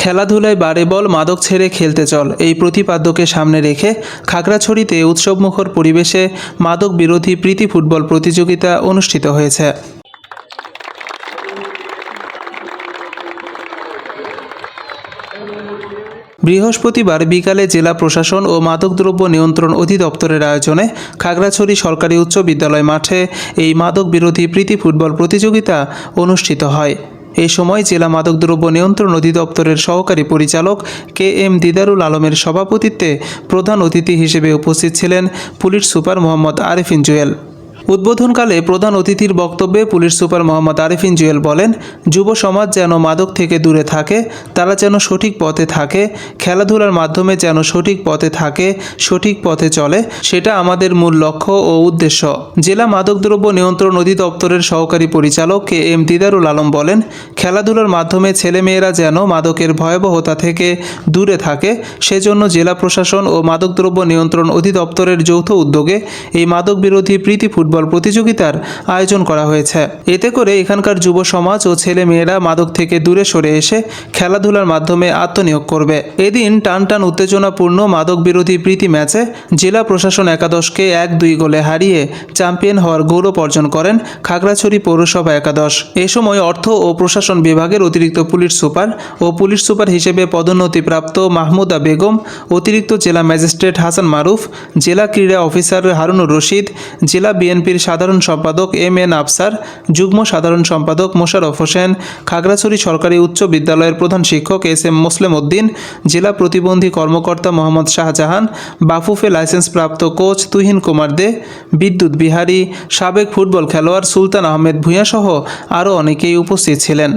খেলাধুলায় বারে বল, মাদক ছেড়ে খেলতে চল, এই প্রতিপাদ্যকে সামনে রেখে খাগড়াছড়িতে উৎসবমুখর পরিবেশে মাদক বিরোধী প্রীতি ফুটবল প্রতিযোগিতা অনুষ্ঠিত হয়েছে। বৃহস্পতিবার বিকালে জেলা প্রশাসন ও মাদকদ্রব্য নিয়ন্ত্রণ অধিদপ্তরের আয়োজনে খাগড়াছড়ি সরকারি উচ্চ বিদ্যালয় মাঠে এই মাদক বিরোধী প্রীতি ফুটবল প্রতিযোগিতা অনুষ্ঠিত হয়। এই সময় জেলা মাদকদ্রব্য নিয়ন্ত্রণ অধিদপ্তরের সহকারী পরিচালক KM দিদারুল আলমের সভাপতিত্বে প্রধান অতিথি হিসেবে উপস্থিত ছিলেন পুলিশ সুপার মোহাম্মদ আরেফিন জুয়েল। উদ্বোধনকালে প্রধান অতিথির বক্তব্যে পুলিশ সুপার মোহাম্মদ আরেফিন জুয়েল বলেন, যুব সমাজ যেন মাদক থেকে দূরে থাকে, তারা যেন সঠিক পথে থাকে, খেলাধুলার মাধ্যমে যেন সঠিক পথে থাকে, সঠিক পথে চলে, সেটা আমাদের মূল লক্ষ্য ও উদ্দেশ্য। জেলা মাদকদ্রব্য নিয়ন্ত্রণ অধিদপ্তরের সহকারী পরিচালক KM দিদারুল আলম বলেন, খেলাধুলার মাধ্যমে ছেলেমেয়েরা যেন মাদকের ভয়াবহতা থেকে দূরে থাকে, সেজন্য জেলা প্রশাসন ও মাদকদ্রব্য নিয়ন্ত্রণ অধিদপ্তরের যৌথ উদ্যোগে এই মাদক বিরোধী প্রীতি ফুটবল প্রতিযোগিতার আয়োজন করা হয়েছে। এতে করে এখানকার যুব সমাজ ও ছেলে মেয়েরা মাদক থেকে দূরে সরে এসে খেলাধুলার মাধ্যমে আত্মনিয়োগ করবে। এদিন টান উত্তেজনাপূর্ণ মাদক বিরোধী প্রীতি ম্যাচে জেলা প্রশাসন একাদশকে 1-2 গোলে হারিয়ে চ্যাম্পিয়ন হওয়ার গৌরব অর্জন করেন খাগড়াছড়ি পৌরসভা একাদশ। এ সময় অর্থ ও প্রশাসন বিভাগের অতিরিক্ত পুলিশ সুপার ও পুলিশ সুপার হিসেবে পদোন্নতিপ্রাপ্ত মাহমুদা বেগম, অতিরিক্ত জেলা ম্যাজিস্ট্রেট হাসান মারুফ, জেলা ক্রীড়া অফিসার হারুনুর রশিদ, জেলা বিএনপির সাধারণ সম্পাদক MN আফসার, যুগ্ম সাধারণ সম্পাদক মোশাররফ হোসেন, খাগড়াছড়ি সরকারি উচ্চ বিদ্যালয়ের প্রধান শিক্ষক SM মোসলেম উদ্দিন, জেলা প্রতিবন্ধী কর্মকর্তা মোহাম্মদ শাহজাহান, বাফুফে লাইসেন্সপ্রাপ্ত কোচ তুহিন কুমার দে, বিদ্যুৎ বিহারী, সাবেক ফুটবল খেলোয়াড় সুলতান আহমেদ ভূঁইয়া সহ আরও অনেকেই উপস্থিত ছিলেন।